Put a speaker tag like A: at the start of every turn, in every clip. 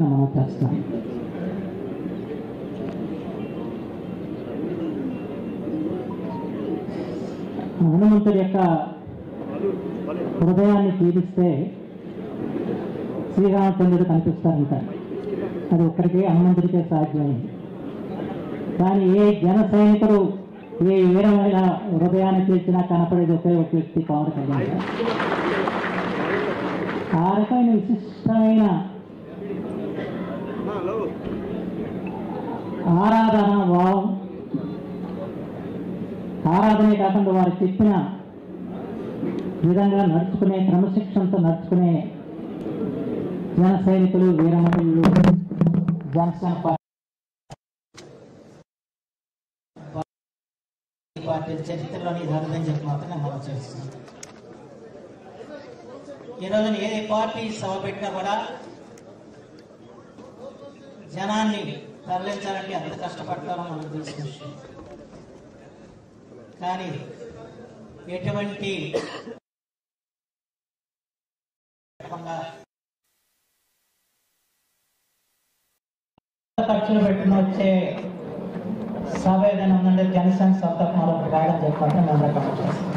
A: మనం చేస్తాం. హనుమంతుడి యొక్క హృదయాన్ని పీడిస్తే శ్రీరామచంద్రుడు కనిపిస్తారంటారు. అది ఒక్కడికే హనుమంతుడికే సాధ్యమైంది. కానీ ఏ జన సైనికుడు ఏ వీరమైన హృదయాన్ని పీల్చినా కనపడేది ఒకే ఒక వ్యక్తి పవన్ కళ్యాణ్ గారు. ఆ రకమైన విశిష్టమైన ఆరాధన భావం, ఆరాధనే కాకుండా వారు చెప్పిన విధంగా నడుచుకునే, క్రమశిక్షణతో నడుచుకునే జన సైనికులు, వీరమణులు, జనసేన పార్టీ చరిత్రలోని ఇదని చెప్పి మాత్రమే మనం చేస్తున్నాం. ఈరోజు ఏ పార్టీ సభ పెట్టినా కూడా జనాన్ని తరలించాలంటే ఎంత కష్టపడతారో మనకు తెలిసిన విషయం. కానీ ఎటువంటి ఖర్చులు పెట్టిన వచ్చే సభ ఏదైనా ఉందంటే జనసేన సప్తకుమారు రాయడం చెప్పాలని మేము రికమెండ్ చేస్తాం.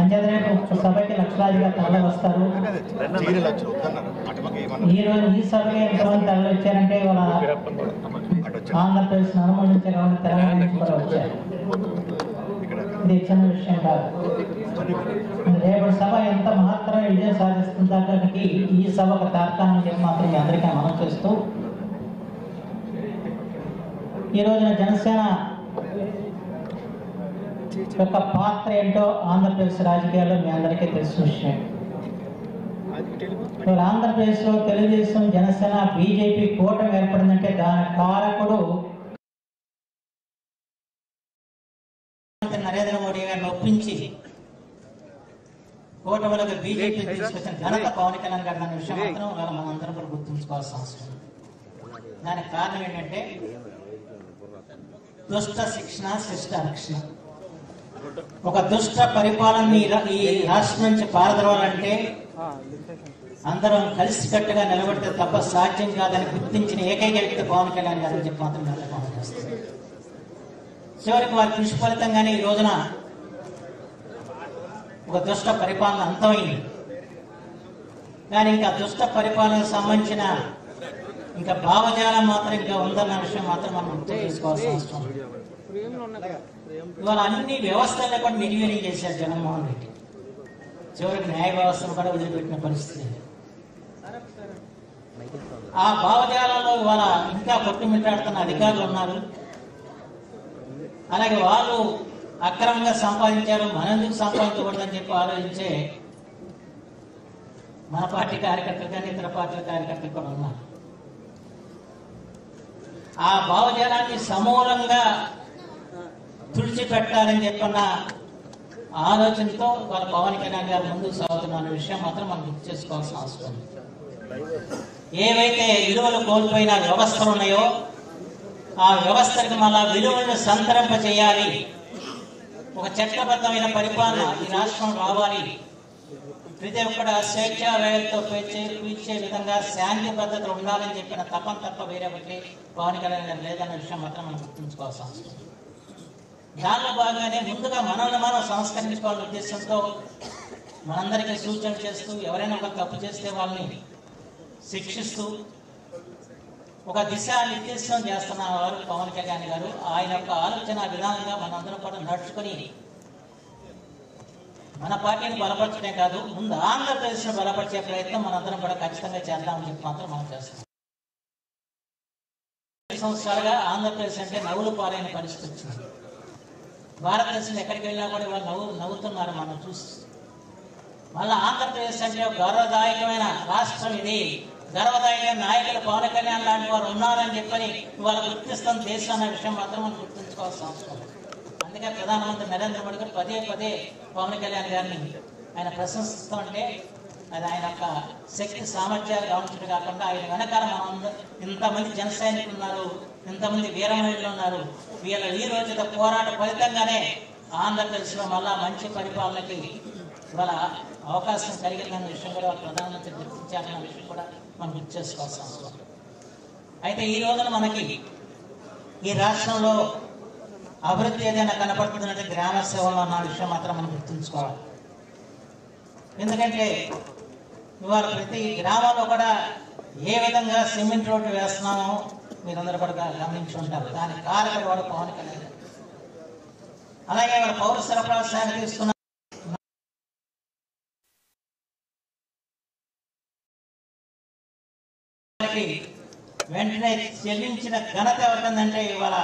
A: అంచేతనే సభకి లక్షలాదిగా తరలి వస్తారు. ఈ సభకి ఎంతమంది తరలి వచ్చారంటే వాళ్ళ ఆంధ్రప్రదేశ్ నలుమూల నుంచి కావాలి, తెలంగాణ నుంచి కూడా వచ్చారు. ఇది చిన్న విషయం కాదు. రేపు సభ ఎంత మహత్తరమైన విజయం సాధిస్తుందానికి ఈ సభ ఒక తార్కాణం చెప్పి మాత్రం మీ అందరికీ మనం చేస్తూ, ఈ రోజున జనసేన యొక్క పాత్ర ఏంటో ఆంధ్రప్రదేశ్ రాజకీయాల్లో మీ అందరికీ తెలిసిన విషయం. ఆంధ్రప్రదేశ్లో తెలుగుదేశం, జనసేన, బీజేపీ కూటమి ఏర్పడిందంటే దాని కారకుడు నరేంద్ర మోడీ గారిని ఒప్పించి కూటమిలోకి బీజేపీ తీసుకొచ్చిన ఘనత పవన్ కళ్యాణ్ గారు అనే విషయం మాత్రం ఇవాళ మనం అందరం కూడా గుర్తుంచుకోవాల్సిన అవసరం. దానికి కారణం ఏంటంటే దుష్ట శిక్షణ, శిష్ట రక్షణ. ఒక దుష్ట పరిపాలనని ఈ రాష్ట్రం నుంచి పారదోలాలంటే అందరం కలిసికట్టుగా నిలబడితే తప్ప సాధ్యం కాదని గుర్తించిన ఏకైక వ్యక్తి పవన్ కళ్యాణ్ గారు చెప్పి మాత్రం నిర్లక్ష్యం చేస్తారు. చివరికి వారి కృషి ఫలితంగానే ఈ రోజున ఒక దుష్ట పరిపాలన అంతమైంది. కానీ ఇంకా దుష్ట పరిపాలనకు సంబంధించిన ఇంకా భావజాలం మాత్రం ఇంకా ఉందన్న విషయం మాత్రం మనం గుర్తు చేసుకోవాల్సిన అవసరం. ఇవాళ అన్ని వ్యవస్థలను కూడా నిర్వీర్యం చేశారు జగన్మోహన్ రెడ్డి. చివరికి న్యాయ వ్యవస్థను కూడా వదిలిపెట్టిన పరిస్థితి. ఆ భావజాలంలో ఇవాళ ఇంకా కొట్టుమిట్టాడుతున్న అధికారులు ఉన్నారు. అలాగే వాళ్ళు అక్రమంగా సంపాదించారు, మనం ఎందుకు సంపాదించకూడదని చెప్పి ఆలోచించే మన పార్టీ కార్యకర్తలు కానీ ఇతర పార్టీల కార్యకర్తలు కూడా ఉన్నారు. ఆ భావజాలాన్ని సమూలంగా తుడిచిపెట్టాలని చెప్పిన ఆలోచనతో వాళ్ళ పవన్ కళ్యాణ్ గారు ముందుకు సాగుతున్న విషయం మాత్రం మనం గుర్తు చేసుకోవాల్సిన అవసరం. ఏవైతే విలువలు కోల్పోయిన వ్యవస్థలు ఉన్నాయో ఆ వ్యవస్థలకు మళ్ళా విలువలను సంతరింప చేయాలి. ఒక చట్టబద్ధమైన పరిపాలన ఈ రాష్ట్రం రావాలి. ప్రతి ఒక్కడ స్వేచ్ఛా వేలతో పీల్చే విధంగా శాంతి పద్ధతులు ఉండాలని చెప్పిన తపన తప్ప వేరే ఒకటి పవన్ కళ్యాణ్ గారు లేదన్న విషయం మాత్రం మనం గుర్తుంచుకోవాల్సిన అవసరం. దానిలో భాగంగానే ముందుగా మనల్ని మనం సంస్కరించుకోవాలనే ఉద్దేశంతో మనందరికీ సూచనలు చేస్తూ, ఎవరైనా ఒక తప్పు చేస్తే వాళ్ళని శిక్షిస్తూ ఒక దిశా నిర్దేశం చేస్తున్న వారు పవన్ కళ్యాణ్ గారు. ఆయన యొక్క ఆలోచన విధానంగా మనందరం కూడా నడుచుకుని మన పార్టీని బలపరచడే కాదు, ముందు ఆంధ్రప్రదేశ్ను బలపరిచే ప్రయత్నం మనందరం కూడా ఖచ్చితంగా చేద్దామని చెప్పి మాత్రం మనం చేస్తాం. 5 సంవత్సరాలుగా ఆంధ్రప్రదేశ్ అంటే నవ్వులు పాలైన పరిస్థితి వచ్చింది. భారతదేశంలో ఎక్కడికి వెళ్ళినా కూడా వాళ్ళు నవ్వుతున్నారు మనం చూసి. మళ్ళీ ఆంధ్రప్రదేశ్ అంటే ఒక గౌరవదాయకమైన రాష్ట్రం, ఇది గర్వదాయకమైన నాయకులు పవన్ కళ్యాణ్ లాంటి వారు ఉన్నారని చెప్పని ఇవాళ గుర్తిస్తాం దేశం అనే విషయం మాత్రం మనం గుర్తుంచుకోవాల్సిన అవసరం. అందుకే ప్రధానమంత్రి నరేంద్ర మోడీ గారు పదే పదే పవన్ కళ్యాణ్ గారిని ఆయన ప్రశంసిస్తూ ఉంటే అది ఆయన యొక్క శక్తి సామర్థ్యాలు గమనించడం కాకుండా ఆయన వెనకాల మనం ఇంతమంది జన సైనికులు ఉన్నారు, ఇంతమంది వీరమహిళలు ఉన్నారు. వీళ్ళ ఈ రోజుల పోరాట ఫలితంగానే ఆంధ్రప్రదేశ్లో మళ్ళా మంచి పరిపాలనకి ఇవాళ అవకాశం కలిగిందన్న విషయం కూడా ప్రధానమంత్రి గుర్తించాలన్న విషయం కూడా మనం గుర్తు చేసుకోవాల్సిన అవసరం. అయితే ఈ రోజున మనకి ఈ రాష్ట్రంలో అభివృద్ధి ఏదైనా కనపడుతుందంటే గ్రామ సేవలో అన్న విషయం మాత్రం మనం గుర్తుంచుకోవాలి. ఎందుకంటే ఇవాళ ప్రతి గ్రామంలో కూడా ఏ విధంగా సిమెంట్ రోడ్డు వేస్తున్నామో మీరందరూ కూడా గమనించి ఉంటారు. దానికి కారకుడు వాడు పవన్ కళ్యాణ్. అలాగే వాళ్ళ పౌర సరఫరా శాఖ తీసుకున్న వెంటనే చెల్లించిన ఘనత ఎవరికందంటే ఇవాళ